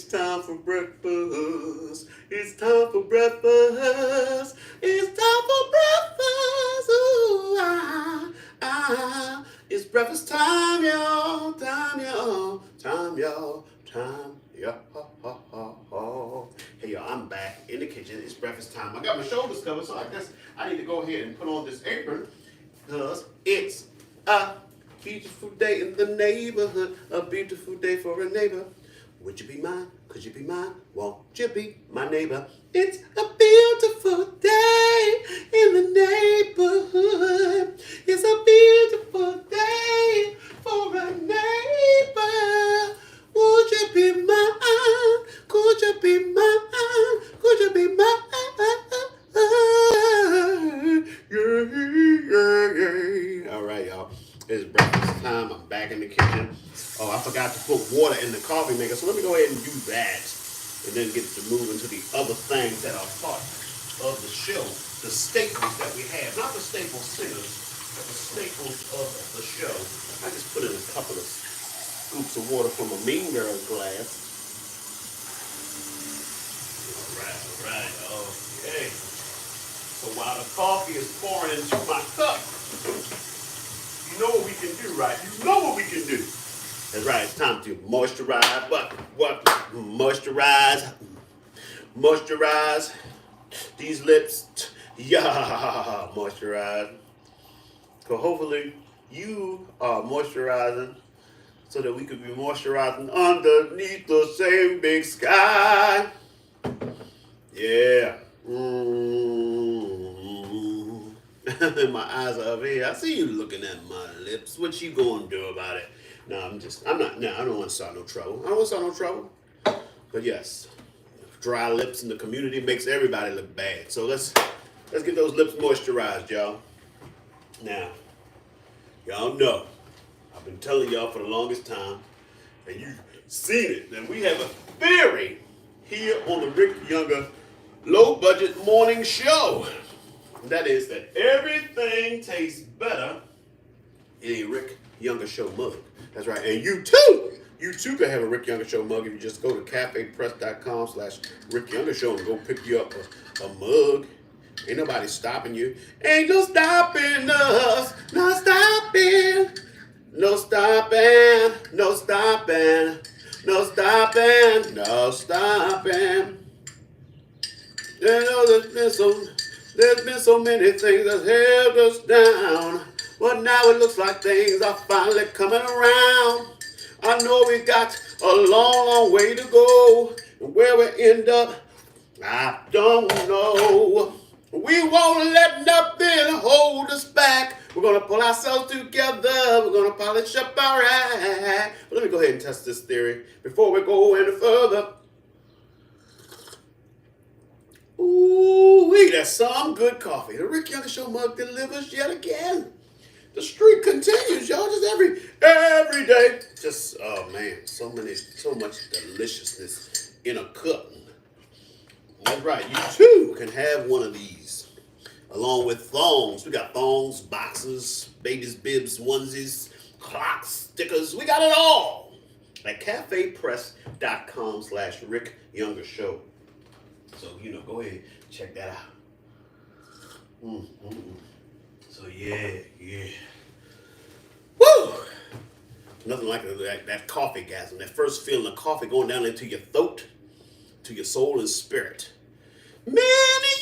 time for breakfast. It's time for breakfast. It's time for breakfast. Ooh, It's breakfast time, y'all. Time, y'all. Time, y'all. Time, y'all. Hey, y'all, I'm back in the kitchen. It's breakfast time. I got my shoulders covered, so I guess I need to go ahead and put on this apron because it's a beautiful day in the neighborhood. A beautiful day for a neighbor. Would you be mine? Could you be mine? Won't you be my neighbor? It's a beautiful day in the neighborhood. It's a beautiful day for a neighbor. Would you be mine? Could you be mine? Could you be mine? Yeah. All right, y'all. It's breakfast time. I'm back in the kitchen. Oh, I forgot to put water in the coffee maker, so let me go ahead and do that. And then get to move into the other things that are part of the show. The staples that we have. Not the staple singers, but the staples of the show. I just put in a couple of scoops of water from a Mean Girls glass. All right, okay. So while the coffee is pouring into my cup, you know what we can do, right? You know what we can do. That's right, it's time to moisturize. What? Moisturize these lips. Yeah, moisturize. So hopefully you are moisturizing so that we could be moisturizing underneath the same big sky. Yeah. My eyes are over here. I see you looking at my lips. What you gonna do about it? No, I don't want to start no trouble. But yes, dry lips in the community makes everybody look bad. So let's get those lips moisturized, y'all. Now, y'all know, I've been telling y'all for the longest time, and you've seen it, that we have a theory here on the Rick Younger Low Budget Morning Show. And that is that everything tastes better in a Rick Younger Show mug. That's right. And you too can have a Rick Younger Show mug if you just go to cafepress.com/Rick Younger Show and go pick you up a mug. Ain't nobody stopping you. Ain't no stopping us. No stopping. No stopping. No stopping. No stopping. No stopping. You know there's been so many things that held us down. But now it looks like things are finally coming around. I know we got a long, long way to go. And where we end up, I don't know. We won't let nothing hold us back. We're going to pull ourselves together. We're going to polish up our act. But let me go ahead and test this theory before we go any further. Ooh, that's some good coffee. The Rick Younger Show mug delivers yet again. The streak continues, y'all. Just every day. Just oh man, so much deliciousness in a cup. That's right. You too can have one of these, along with thongs. We got thongs, boxes, babies, bibs, onesies, clocks, stickers. We got it all at cafepress.com/Rick Younger Show. So go ahead, check that out. So yeah. Woo! Nothing like that coffee gasm. That first feeling of coffee going down into your throat, to your soul and spirit. Many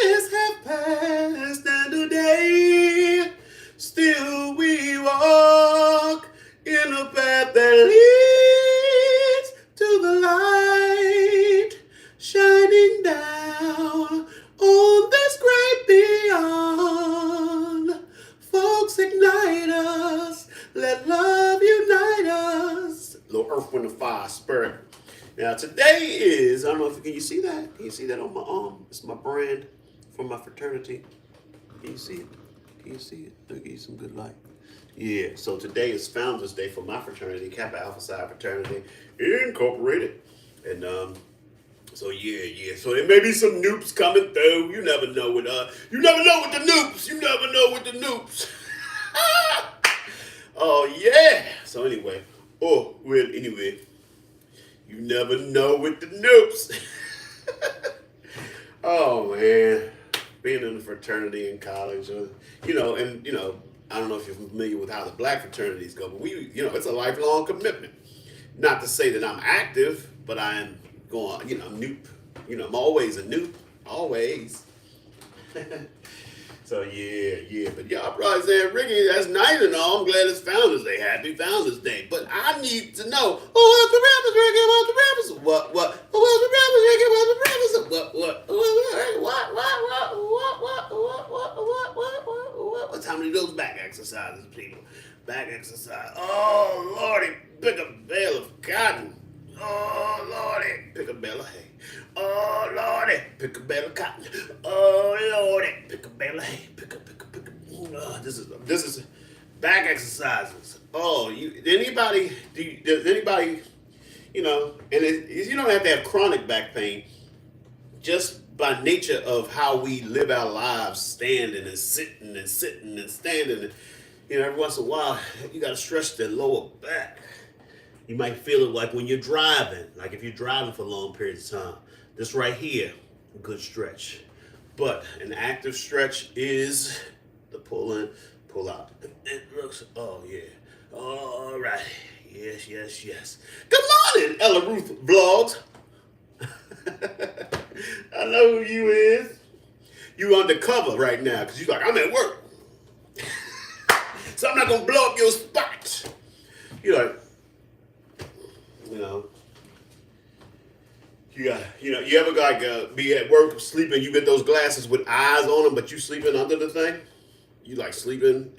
years have passed and today still we walk in a path that leads to the light shining down on this great beyond. Folks, ignite us. Let love unite us. Little Earth, Wind, and Fire spirit. Now, today is, I don't know if, can you see that? Can you see that on my arm? It's my brand from my fraternity. Can you see it? Can you see it? I'll give you some good light. Yeah, so today is Founders Day for my fraternity, Kappa Alpha Psi Fraternity Incorporated. And, so yeah. So there may be some noops coming through. You never know with the noops. Oh yeah. So anyway, You never know with the Noops. Oh man, being in a fraternity in college, I don't know if you're familiar with how the black fraternities go, but it's a lifelong commitment. Not to say that I'm active, but I'm going, I'm Noop. I'm always a Noop, always. So yeah. But y'all probably saying, Ricky, that's nice and all. I'm glad it's Founders Day. Happy Founders Day. But I need to know, who was the rappers, Ricky? Who was the rappers? What? Who was the rappers, Ricky? Who was the rappers? What? How many of those back exercises, people? Back exercise. Oh, Lordy, pick a bale of cotton. Oh, Lordy, pick a bale of hay. Oh, Lordy, pick a bale of cotton. Oh, Lordy, pick a bale of hay. Pick a. This is back exercises. Oh, does anybody, you don't have to have chronic back pain. Just by nature of how we live our lives, standing and sitting and sitting and standing, and, every once in a while, you got to stretch the lower back. You might feel it like when you're driving, like if you're driving for long periods of time. This right here, a good stretch. But an active stretch is the pull in, pull out. It looks, oh yeah. All right. Yes. Good morning, Ella Ruth Vlogs. I know who you is. You undercover right now because you're like, I'm at work. So I'm not going to blow up your spot. You're like, you ever be at work sleeping, you get those glasses with eyes on them, but you sleeping under the thing? You like sleeping,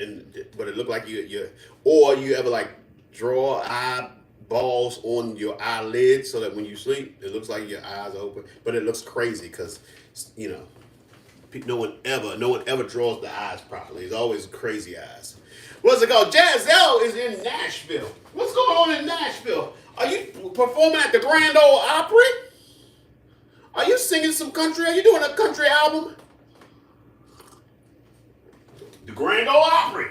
but it look like or you ever like draw eyeballs on your eyelids so that when you sleep, it looks like your eyes are open, but it looks crazy because, no one ever draws the eyes properly. It's always crazy eyes. What's it called? Jazelle is in Nashville. What's going on in Nashville? Are you performing at the Grand Ole Opry? Are you singing some country? Are you doing a country album? The Grand Ole Opry.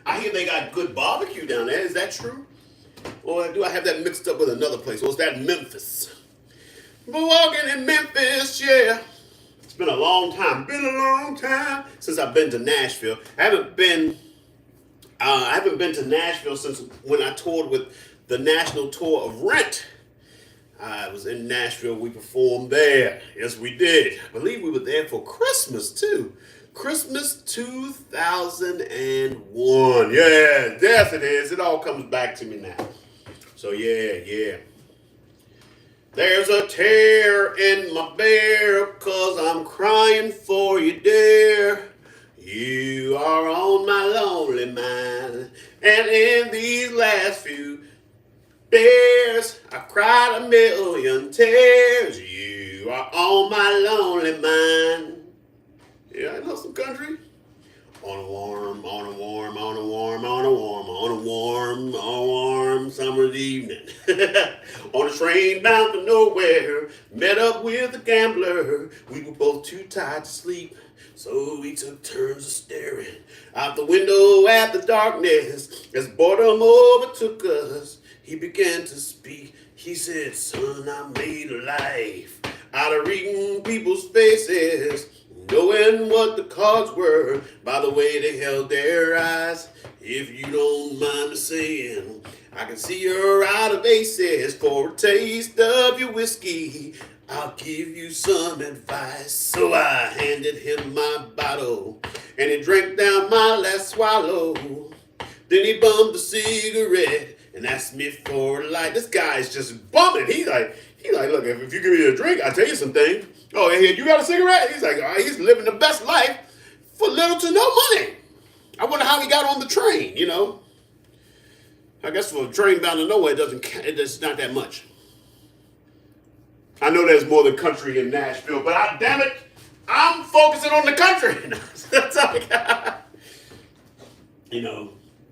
I hear they got good barbecue down there. Is that true? Or do I have that mixed up with another place? Or is that Memphis? We're walking in Memphis, yeah. It's been a long time. Since I've been to Nashville. I haven't been to Nashville since when I toured with the national tour of Rent. I was in Nashville. We performed there. Yes, we did. I believe we were there for Christmas, too. Christmas 2001. Yeah, yes it is. It all comes back to me now. So, yeah. There's a tear in my bear 'cause I'm crying for you, dear. You are on my lonely mind. And in these last few bears, I cried a million tears. You are on my lonely mind. Yeah, I know some country. On a warm summer's evening. On a train bound for nowhere. Met up with a gambler. We were both too tired to sleep. So we took turns of staring out the window at the darkness. As boredom overtook us, he began to speak. He said, son, I made a life out of reading people's faces, knowing what the cards were by the way they held their eyes. If you don't mind me saying, I can see you're out of aces. For a taste of your whiskey, I'll give you some advice. So I handed him my bottle, and he drank down my last swallow. Then he bummed a cigarette and asked me for a light. This guy's just bumming. He's like, look, if you give me a drink, I'll tell you something. Oh, and you got a cigarette? He's like, he's living the best life for little to no money. I wonder how he got on the train, I guess for a train bound to nowhere, it's not that much. I know there's more than country in Nashville, but damn it, I'm focusing on the country. That's all I got.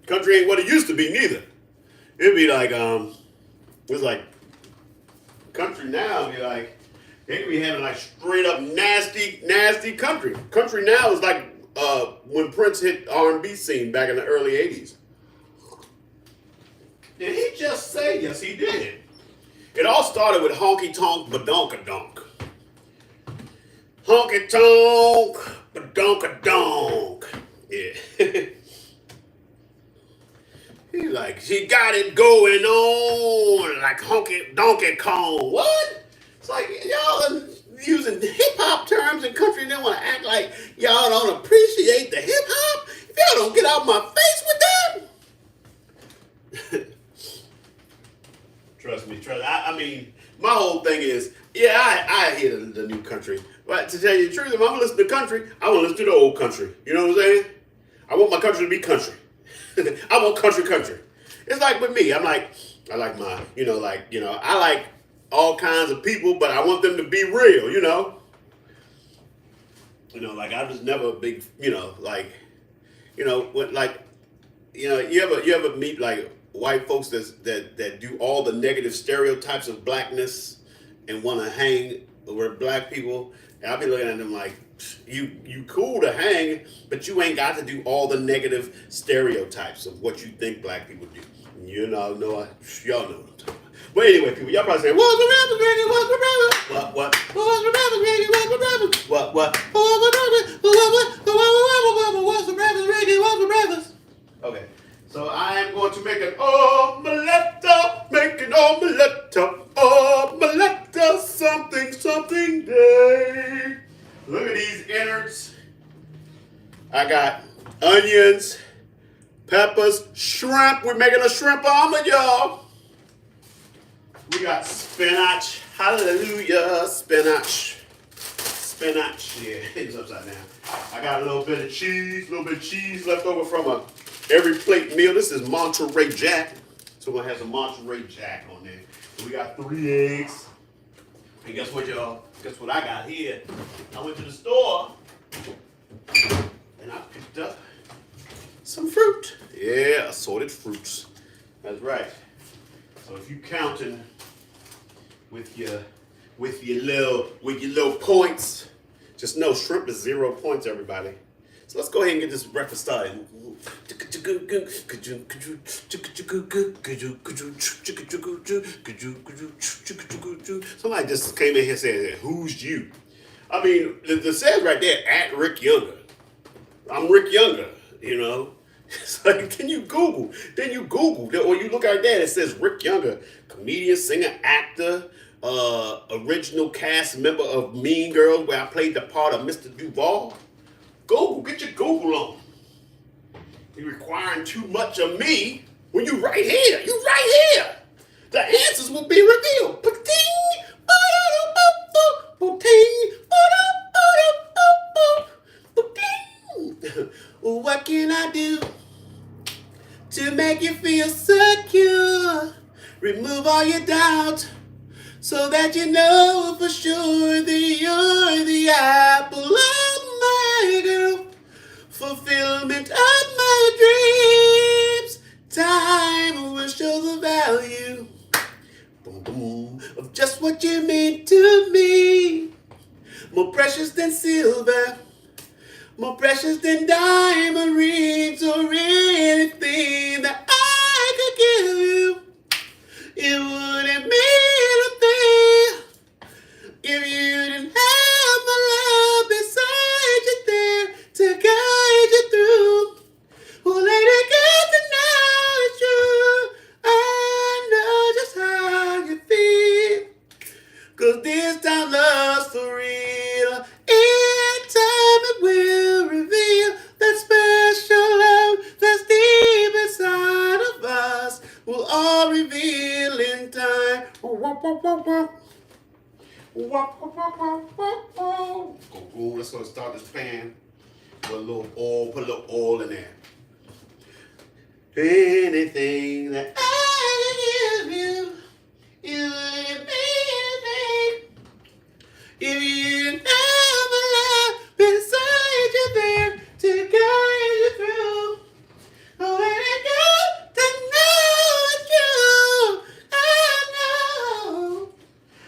Country ain't what it used to be neither. It'd be like, it's like, country now, be like, they could be having like straight up nasty country. Country now is like when Prince hit R&B scene back in the early 80s. Did he just say? Yes, he did. It all started with honky tonk badonkadonk. Honky tonk badonkadonk. Yeah. He's like, she got it going on like honky donkey Kong. What? It's like y'all are using hip hop terms in country and then want to act like y'all don't appreciate the hip hop. If y'all don't get out my face with that. Trust me, I mean, my whole thing is, yeah, I hear the new country. But to tell you the truth, if I'm gonna listen to country, I want to listen to the old country. You know what I'm saying? I want my country to be country. I want country. It's like with me. I like my, I like all kinds of people, but I want them to be real, like I was never a big, what like, you ever meet like white folks that do all the negative stereotypes of blackness and want to hang with black people, and I'll be looking at them like, you cool to hang, but you ain't got to do all the negative stereotypes of what you think black people do. Y'all know what I'm talking about. But anyway, people, y'all probably say, what's the rappers, Granny? What's the rappers? What? What's the rappers, Granny? What's the rappers? What? What's the rappers, Granny? What's the rappers? Okay, so I am going to make an omelette, something day. Look at these innards. I got onions, peppers, shrimp. We're making a shrimp omelet, y'all. We got spinach. Hallelujah. Spinach. Yeah, it's upside down. I got a little bit of cheese left over from a every plate meal. This is Monterey Jack. So we're going to have some Monterey Jack on there. We got 3 eggs. And guess what, y'all? Guess what I got here? I went to the store and I picked up some fruit. Yeah, assorted fruits. That's right. So if you counting with your little points, just know shrimp is 0 points, everybody. So let's go ahead and get this breakfast started. Somebody just came in here saying, who's you? I mean, it says right there, at Rick Younger. I'm Rick Younger, It's like, then you Google, or you look right there, it says Rick Younger, comedian, singer, actor, original cast member of Mean Girls, where I played the part of Mr. Duval. Google, get your Google on. You're requiring too much of me when you right here. You right here. The answers will be revealed. What can I do to make you feel secure? Remove all your doubt so that you know for sure that you're the apple of my girl. Fulfillment of my dreams. Time will show the value of just what you mean to me. More precious than silver, more precious than diamond rings or anything that I could give you. It wouldn't mean a thing if you didn't have my love beside you there to guide you through. Well, lady, get to know it's true. I know just how you feel. 'Cause this time love's for real. In time it will reveal that special love that's deep inside of us. We'll all reveal in time. Let's go start this pan. Put a little oil in there. Anything that I can give you, it wouldn't be anything if you didn't have a love beside you there to guide you through. Oh, when I got to know it's you, I know.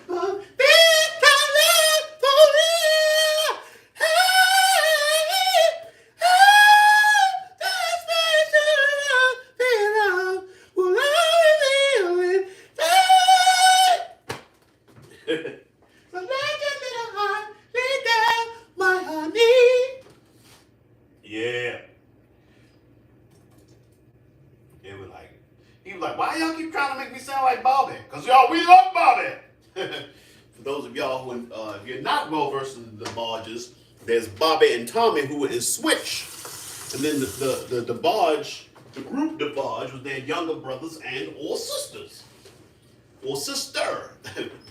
Oh, this time love for real. That special love belong. Will I reveal it? So let your little heart lay down, my honey. Yeah. He was like, why y'all keep trying to make me sound like Bobby? Because y'all, we love Bobby. For those of y'all who, if you're not well versed in the Bodges, there's Bobby and Tommy who were in Switch. And then the Bodge, the group the Bodge was their younger brothers and or sisters. Or sister.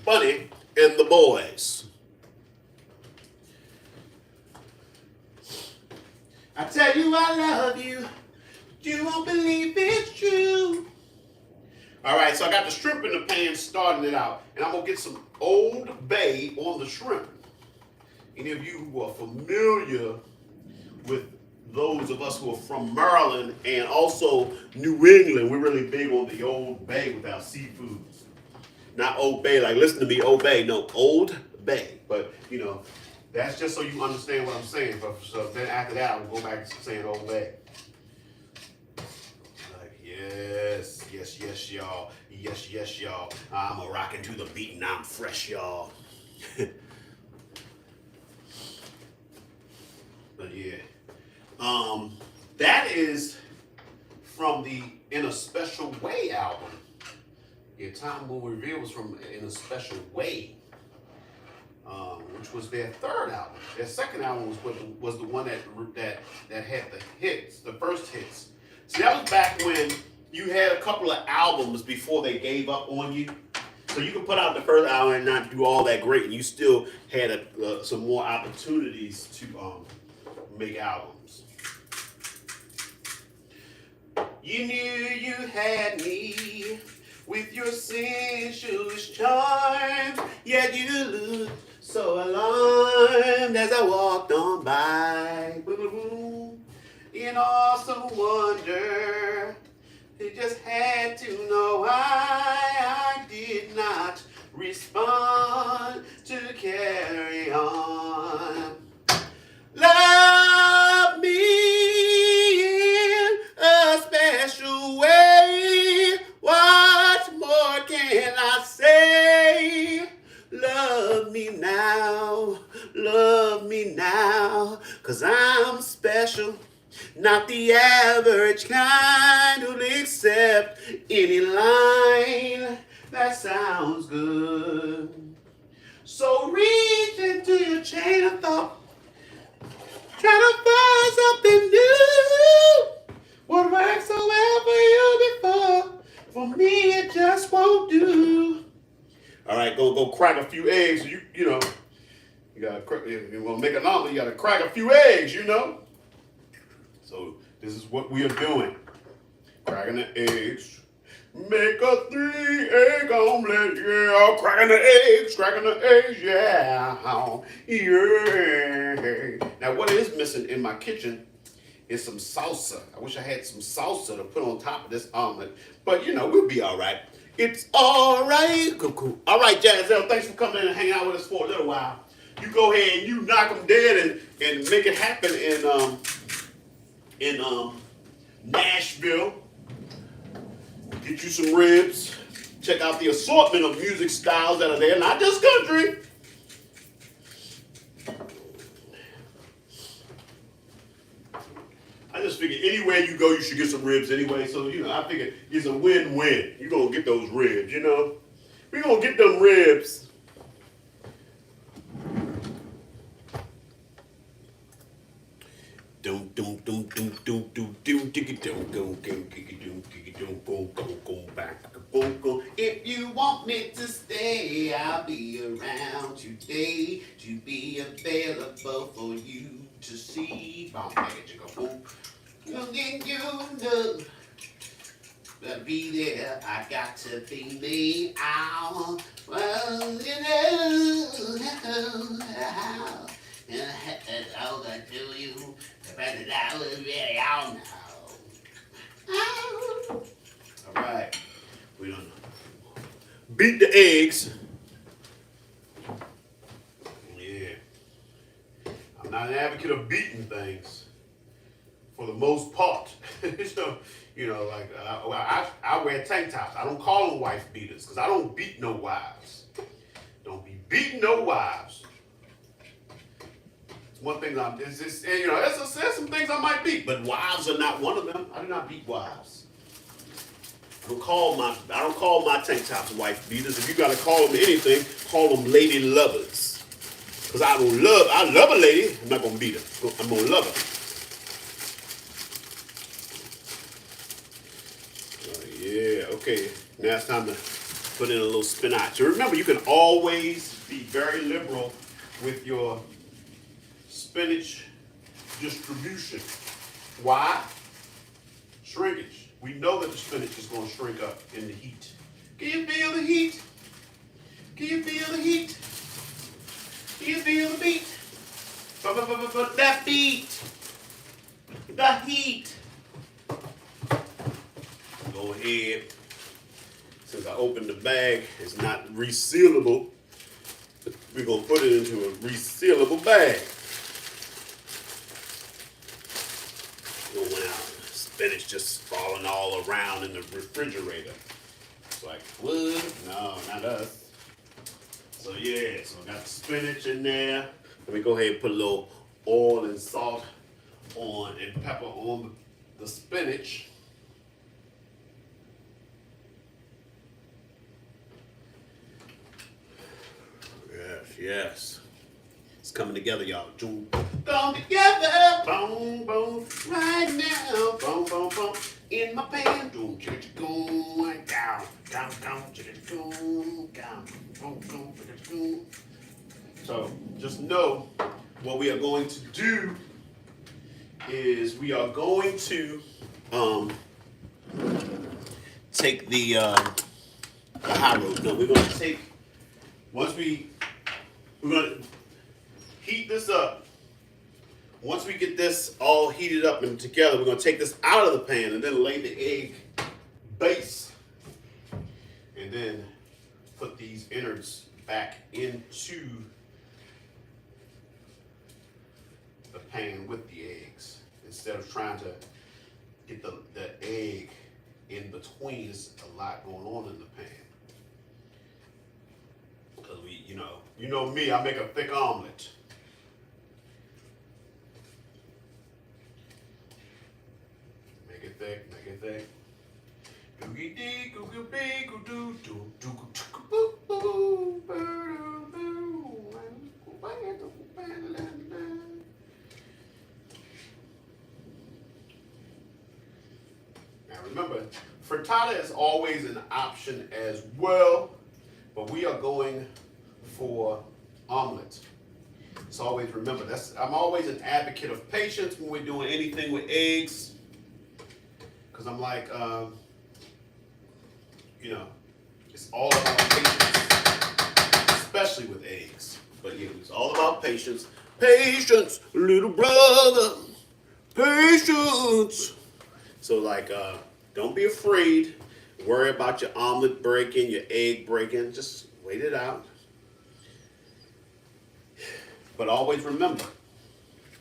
Bunny and the boys. I tell you I love you. You won't believe it's true. All right, so I got the shrimp in the pan starting it out. And I'm going to get some Old Bay on the shrimp. Any of you who are familiar with those of us who are from Maryland and also New England, we're really big on the Old Bay with our seafoods. Not Old Bay, like listen to me, Old Bay. No, Old Bay. But, you know, that's just so you understand what I'm saying. So then after that, I'll go back to saying Old Bay. Yes, yes, yes, y'all. Yes, yes, y'all. I'm a rockin' to the beat and I'm fresh, y'all. But yeah. That is from the In a Special Way album. Yeah, Time Will Reveal was from In a Special Way, which was their third album. Their second album was the one that had the hits, the first hits. See, that was back when you had a couple of albums before they gave up on you. So you could put out the first album and not do all that great, and you still had some more opportunities to make albums. You knew you had me with your sensuous charms, yet you looked so alarmed as I walked on by. In awesome wonder, you just had to know why I did not respond to carry on. Love me in a special way. What more can I say? Love me now, 'cause I'm special. Not the average kind who'll accept any line that sounds good. So reach into your chain of thought, try to find something new. What worked so well for you before, for me it just won't do. All right, go crack a few eggs. You know, you gotta if you want to make an omelet, you gotta crack a few eggs. You know. So this is what we are doing. Cracking the eggs. Make a 3-egg omelet, yeah. Cracking the eggs, yeah. Yeah. Now what is missing in my kitchen is some salsa. I wish I had some salsa to put on top of this omelet. But you know, we'll be all right. It's all right. Cool. All right, Jazelle, thanks for coming in and hanging out with us for a little while. You go ahead and you knock them dead and make it happen in Nashville. Get you some ribs. Check out the assortment of music styles that are there, not just country. I just figured anywhere you go, you should get some ribs anyway. So, you know, I figured it's a win-win. You're going to get those ribs, you know. We're going to get them ribs. If you want me to stay, I'll be around today to be available for you to see. You know, but be there. I got to be me. Ow. Well, you know. All I do you, but I was really all know. All right, we don't beat the eggs. Yeah, I'm not an advocate of beating things for the most part. So, you know, like I wear tank tops. I don't call them wife beaters because I don't beat no wives. Don't be beating beating no wives. It's one thing it's just, and, there's some things I might beat, but wives are not one of them. I do not beat wives. I don't call my tank tops wife beaters. If you gotta call them anything, call them lady lovers. Cause I love a lady. I'm not gonna beat her. I'm gonna love her. Yeah, okay. Now it's time to put in a little spinach. Remember, you can always be very liberal with your spinach distribution. Why? Shrinkage. We know that the spinach is going to shrink up in the heat. Can you feel the heat? Can you feel the heat? Can you feel the beat? That beat. The heat. Go ahead. Since I opened the bag, it's not resealable. We're going to put it into a resealable bag. Going out. Spinach just falling all around in the refrigerator. It's like, what? No, not us. So yeah, so I got the spinach in there. Let me go ahead and put a little oil and salt on and pepper on the spinach. Yes. It's coming together, y'all. Come together, boom, boom, right now, boom, boom, boom. In my pan, boom, going down, down, down, down, boom, boom, boom. So just know what we are going to do is we are going to take the high road. No, we're going to take we're going to heat this up. Once we get this all heated up and together, we're going to take this out of the pan and then lay the egg base. And then put these innards back into the pan with the eggs. Instead of trying to get the egg in between, there's a lot going on in the pan. Because you know me, I make a thick omelet. Make it thick, make it thick. Googie dee, googie bee, goo doo doo doo boo boo boo boo. Now remember, frittata is always an option as well, but we are going for omelet. So always remember, I'm always an advocate of patience when we're doing anything with eggs, because I'm like, it's all about patience, especially with eggs. But yeah, it's all about patience. Patience, little brother, patience. So like, don't be afraid. Worry about your omelet breaking, your egg breaking. Just wait it out. But always remember,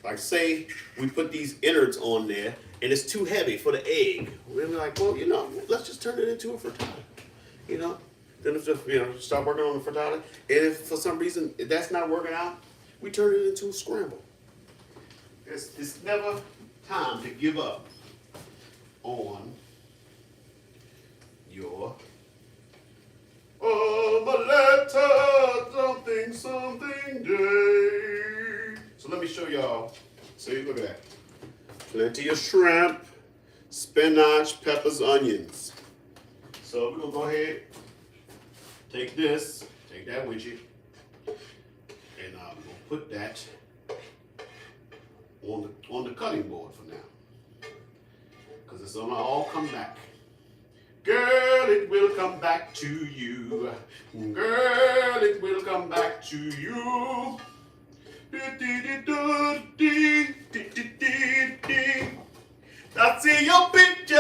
like say we put these innards on there and it's too heavy for the egg. We're like, well, let's just turn it into a frittata. Then if start working on the frittata. And if for some reason that's not working out, we turn it into a scramble. It's never time to give up on your omelette something day. So let me show y'all. See, look at that. Plenty of shrimp, spinach, peppers, onions. So we're gonna go ahead, take that with you, and we're gonna put that on the cutting board for now, because it's gonna all come back. Girl, it will come back to you. Girl, it will come back to you. I see your picture.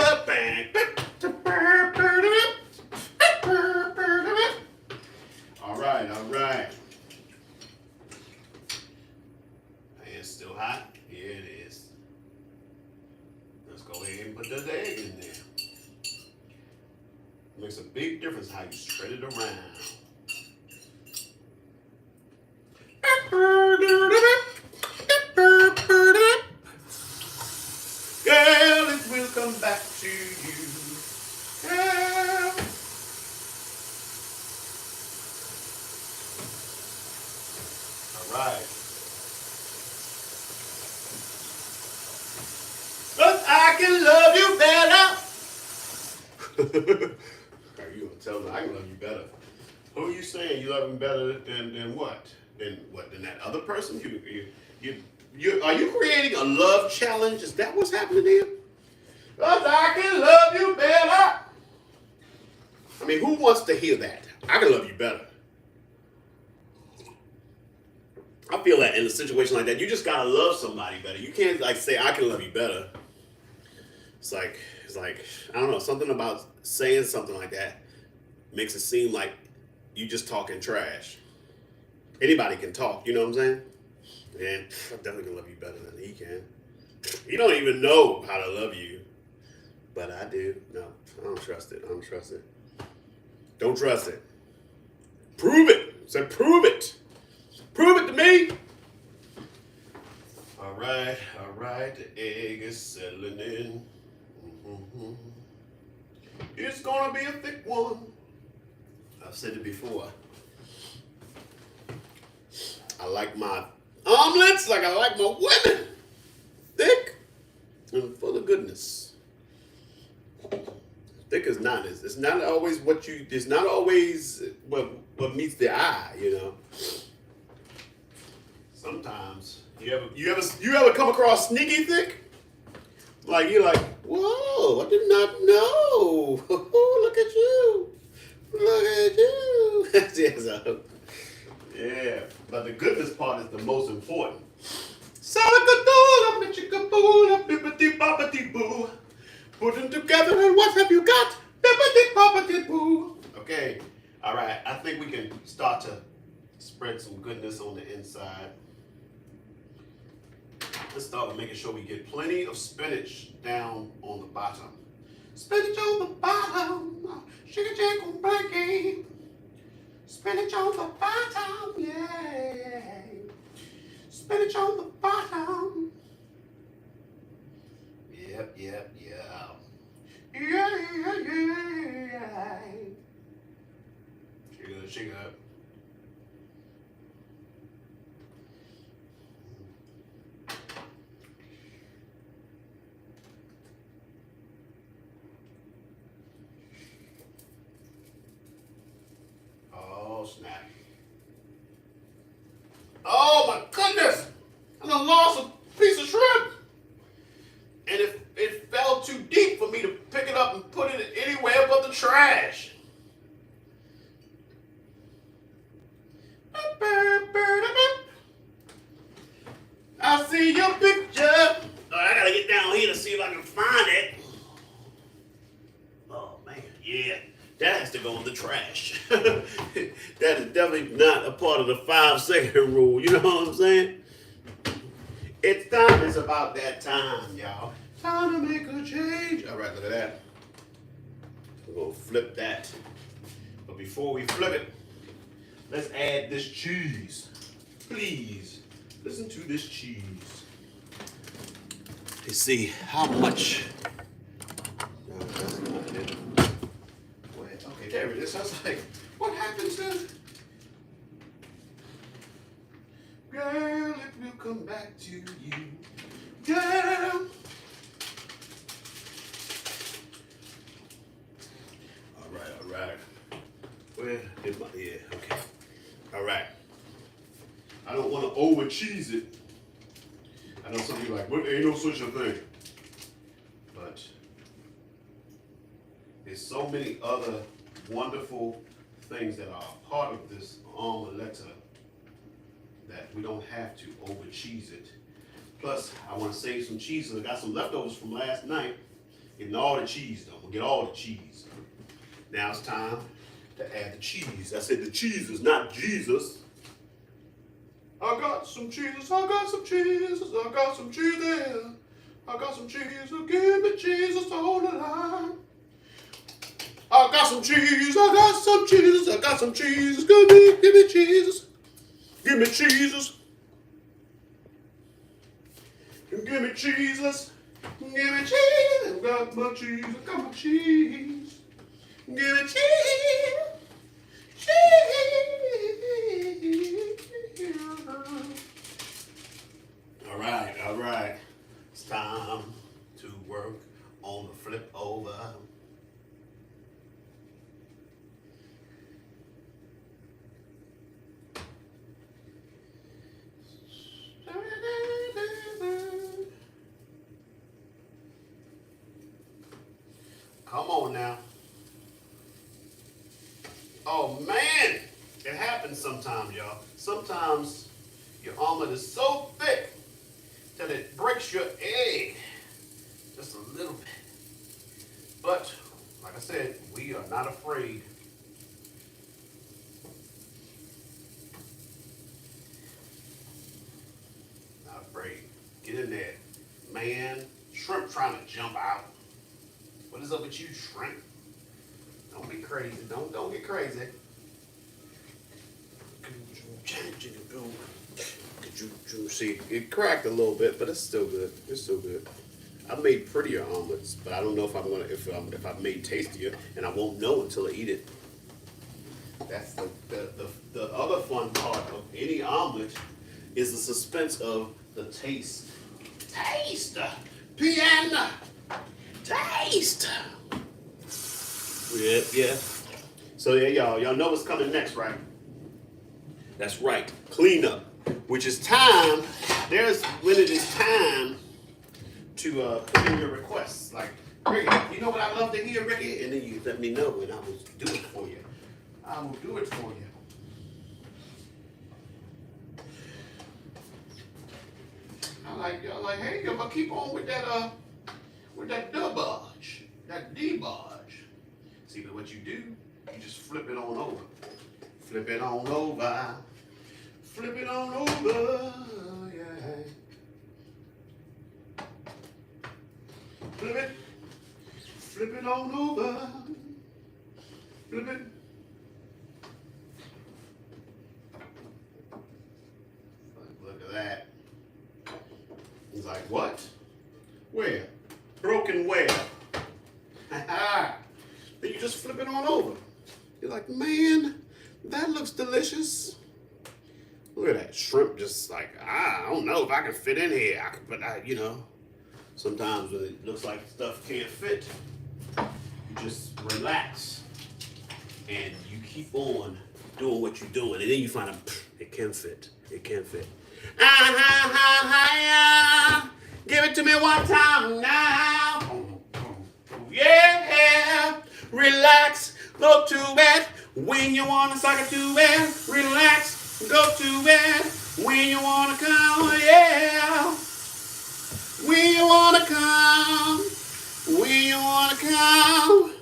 All right. It's still hot. Yeah, it is. Let's go ahead and put this egg in there. Makes a big difference how you spread it around. right. But I can love you better. Are you gonna tell me I can love you better? Who are you saying you love him better than what? Than what? Than that other person? Are you creating a love challenge? Is that what's happening here? But I can love you better. I mean, who wants to hear that? I can love you better. I feel that in a situation like that, you just gotta love somebody better. You can't like say I can love you better. It's like I don't know, something about saying something like that makes it seem like you just talking trash. Anybody can talk, you know what I'm saying? And I definitely can love you better than he can. He don't even know how to love you, but I do. No, I don't trust it. I don't trust it. Don't trust it. Prove it. Say prove it. Prove it to me. All right. The egg is settling in. Mm-hmm. It's gonna be a thick one. I've said it before. I like my omelets like I like my women. Thick and full of goodness. Thick is not. It's not always what you. It's not always what meets the eye. You know. Sometimes you ever come across sneaky thick? Like you're like, whoa! I did not know. Look at you. Look at you. Yeah, so, yeah, but the goodness part is the most important. Put them together and what have you got? Okay, all right. I think we can start to spread some goodness on the inside. Let's start with making sure we get plenty of spinach down on the bottom. Spinach on the bottom, sugar jack on blanket. Spinach on the bottom, yeah. Spinach on the bottom. Yep. Yeah. Shake it up. Oh, snap. Oh, my goodness. I done lost a piece of shrimp. And it fell too deep for me to pick it up and put it anywhere but the trash. I see your picture. Oh, I gotta get down here to see if I can find it. Oh, man, yeah. That has to go in the trash. That is definitely not a part of the 5-second rule. You know what I'm saying? It's time. It's about that time, y'all. Time to make a change. All right, look at that. We're going to flip that. But before we flip it, let's add this cheese. Please, listen to this cheese. To see how much. No, that's not it. Okay, there it is. I was like, what happened to? Girl, it will come back to you. Girl. All right. Where did my, yeah, okay. All right. I don't want to over cheese it. I know some people are like, what? Ain't no such a thing. But there's so many other wonderful things that are a part of this omelette that we don't have to over cheese it. Plus, I want to save some cheese. So I got some leftovers from last night. Getting all the cheese though. We'll get all the cheese. Now it's time to add the cheese. I said the cheese is not Jesus. I got some cheese. I got some cheese. I got some cheese there. I got some cheese. Give me Jesus on the line. I got some cheese. I got some cheese. I got some cheese. Give me Jesus. Give me Jesus. Give me Jesus. Give me cheese. I got my cheese. I got my cheese. Give me cheese. Cheese. now. Oh man, it happens sometimes, y'all. Sometimes your omelet is so thick that it breaks your egg just a little bit. But like I said, we are not afraid. Not afraid. Get in there. Man, shrimp trying to jump out. What is up with you, shrimp? Don't be crazy. Don't get crazy. See, it cracked a little bit, but it's still good. It's still good. I've made prettier omelets, but I don't know if I'm gonna if I've made tastier, and I won't know until I eat it. That's the other fun part of any omelet is the suspense of the taste. Taste, piano, taste. Yeah. So yeah, y'all know what's coming next, right? That's right, cleanup, which is time. There's when it is time to put in your requests. Like, Ricky, you know what I love to hear, Ricky? And then you let me know and I will do it for you. I will do it for you. I'm like, hey, I'm gonna keep on with that debauch, that debauch. See, but what you do, you just flip it on over. Flip it on over. Flip it on over, yeah. Flip it on over. Flip it. Look at that. He's like, what? Where? Broken where? Then you just flip it on over. You're like, man, that looks delicious. Look at that shrimp, just like, I don't know if I can fit in here. But sometimes when it looks like stuff can't fit, you just relax and you keep on doing what you're doing. And then you find out, it can fit. It can fit. Give it to me one time now. Yeah. Relax. Go to it when you want to suck it to it. Relax. Go to it when you want to come. Yeah. When you want to come. When you want to come.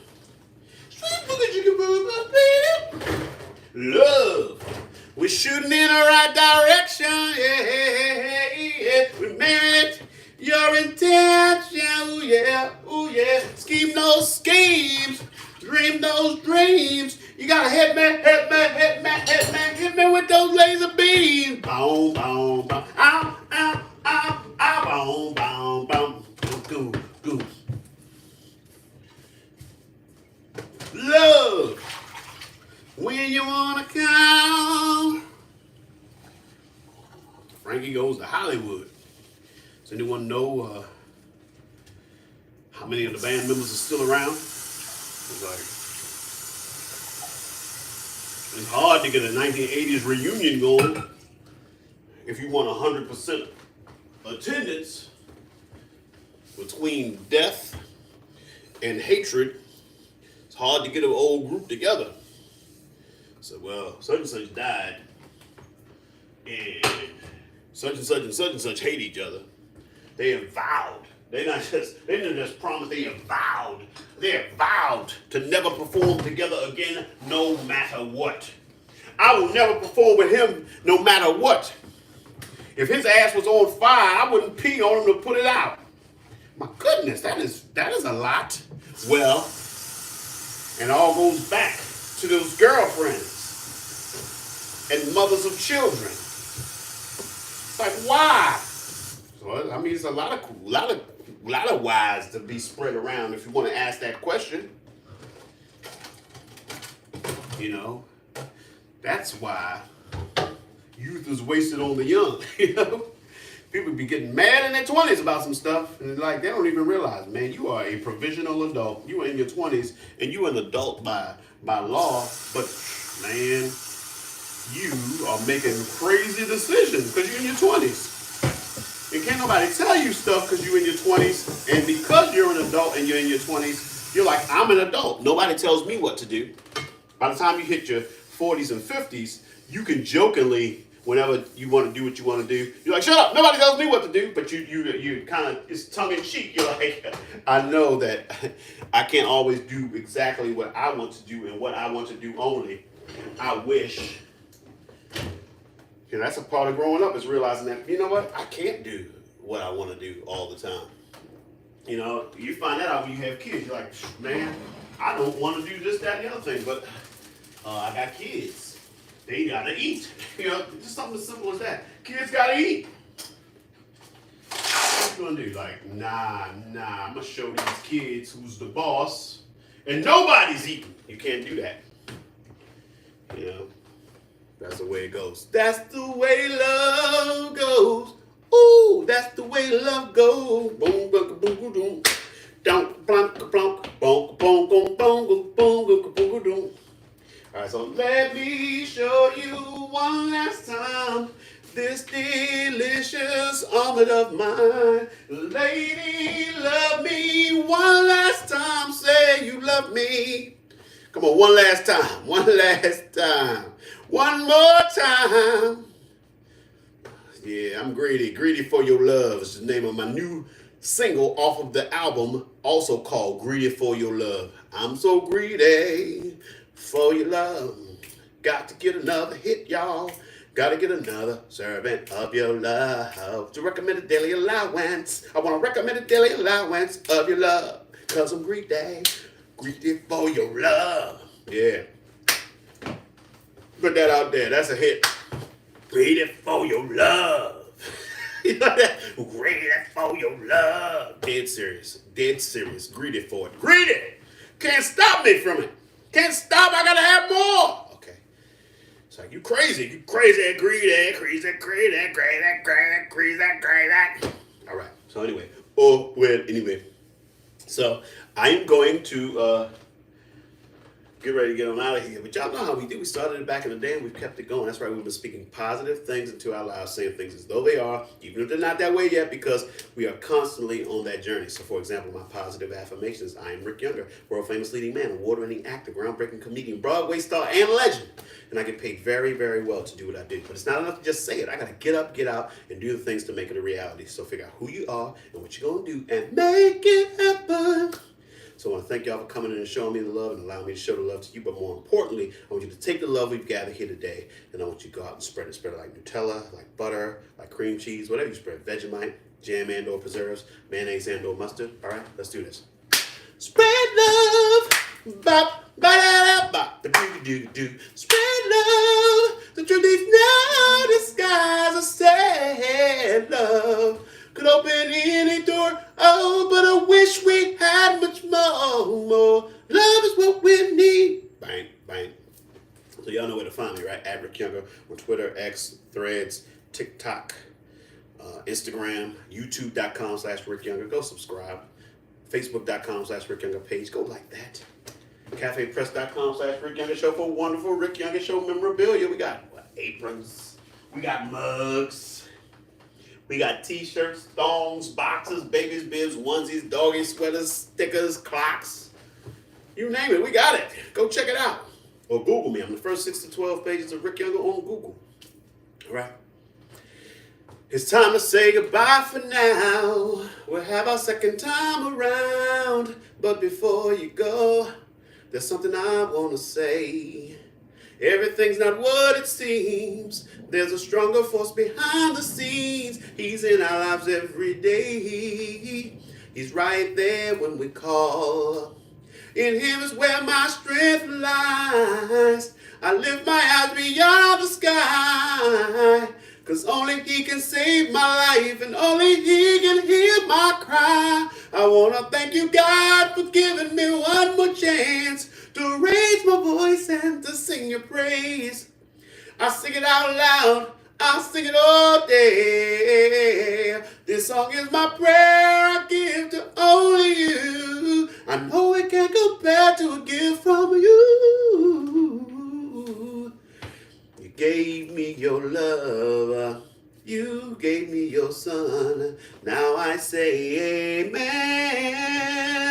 Love. We're shooting in the right direction. Yeah. We merit your intention. Ooh yeah. Ooh yeah. Scheme those schemes. Dream those dreams. You gotta hit me with those laser beams. Boom, boom, boom. Ow, ow, ow, ow, boom, boom, boom. Goo. Love. When you wanna come. Frankie goes to Hollywood. Does anyone know how many of the band members are still around? It's hard to get a 1980s reunion going if you want 100% attendance between death and hatred. It's hard to get an old group together. So, well, such and such died, and such and such hate each other. They have vowed. They didn't just promise, they have vowed. They have vowed to never perform together again, no matter what. I will never perform with him no matter what. If his ass was on fire, I wouldn't pee on him to put it out. My goodness, that is a lot. Well, and it all goes back to those girlfriends and mothers of children. It's like, why? So, I mean, it's a lot of whys to be spread around if you want to ask that question. You know, that's why youth is wasted on the young. You know, people be getting mad in their 20s about some stuff, and like they don't even realize, man, you are a provisional adult. You are in your 20s, and you are an adult by law, but man, you are making crazy decisions because you're in your 20s. And can't nobody tell you stuff because you're in your 20s, and because you're an adult and you're in your 20s, You're like, I'm an adult. Nobody tells me what to do. By the time you hit your 40s and 50s, you can jokingly, whenever you want to do what you want to do, you're like, shut up, nobody tells me what to do. But you kind of, it's tongue in cheek. You're like, I know that I can't always do exactly what I want to do and what I want to do only. I wish. That's a part of growing up, is realizing that, you know what, I can't do what I want to do all the time. You find that out when you have kids. You're like, man, I don't want to do this, that, and the other thing, but I got kids. They gotta eat. Just something as simple as that. Kids gotta eat. What you gonna do? Like, nah, I'm gonna show these kids who's the boss, and nobody's eating. You can't do that. That's the way it goes. That's the way love goes. Ooh, that's the way love goes. Boom, boom, boom, boom, don't plunk, plunk, bonk, bonk, bonk, bonk, bonk, bonk, bonk. All right, so let me show you one last time this delicious omelet of mine. Lady, love me one last time. Say you love me. Come on, one last time. One last time. One more time. Yeah, I'm greedy. Greedy for your love is the name of my new single off of the album, also called Greedy for Your Love. I'm so greedy for your love. Got to get another hit, y'all. Got to get another servant of your love. To recommend a daily allowance. I want to recommend a daily allowance of your love. Because I'm greedy. Greedy for your love. Yeah. Put that out there. That's a hit. Greedy for your love. You know that? Greedy for your love. Dead serious. Dead serious. Greedy for it. Greedy. Can't stop me from it. Can't stop. I gotta have more. Okay. It's like, you crazy. You crazy. Greedy. Crazy. Crazy. Crazy. Crazy. Crazy. Crazy. All right. So anyway. Anyway. So I'm going to get ready to get on out of here. But y'all know how we do. We started it back in the day and we've kept it going. That's right. We've been speaking positive things into our lives, saying things as though they are, even if they're not that way yet, because we are constantly on that journey. So, for example, my positive affirmations: I am Rick Younger, world famous leading man, award-winning actor, groundbreaking comedian, Broadway star, and legend. And I get paid very, very well to do what I do. But it's not enough to just say it. I got to get up, get out, and do the things to make it a reality. So figure out who you are and what you're going to do and make it happen. So I want to thank y'all for coming in and showing me the love and allowing me to show the love to you. But more importantly, I want you to take the love we've gathered here today, and I want you to go out and spread it. Spread it like Nutella, like butter, like cream cheese, whatever you spread. Vegemite, jam and or preserves, mayonnaise and or mustard. All right, let's do this. Spread love. Bop, ba da bop, da do do do. Spread love. The truth is now the skies are sad love. Could open any door, oh, but I wish we had much more. Love is what we need. Bang, bang. So y'all know where to find me, right? Rick Younger on Twitter, X, Threads, TikTok, Instagram, YouTube.com/Rick Younger. Go subscribe. Facebook.com/Rick Younger page. Go like that. CafePress.com/Rick Younger Show for wonderful Rick Younger Show memorabilia. We got aprons. We got mugs. We got t-shirts, thongs, boxes, babies, bibs, onesies, doggy sweaters, stickers, clocks. You name it, we got it. Go check it out. Or Google me. I'm the first 6 to 12 pages of Rick Younger on Google. All right. It's time to say goodbye for now. We'll have our second time around. But before you go, there's something I want to say. Everything's not what it seems. There's a stronger force behind the scenes. He's in our lives every day. He's right there when we call. In him is where my strength lies. I lift my eyes beyond the sky. 'Cause only he can save my life and only he can hear my cry. I want to thank you, God, for giving me one more chance to raise my voice and to sing your praise. I sing it out loud, I sing it all day. This song is my prayer I give to only you. I know it can't compare to a gift from you. You gave me your love, you gave me your son. Now I say amen.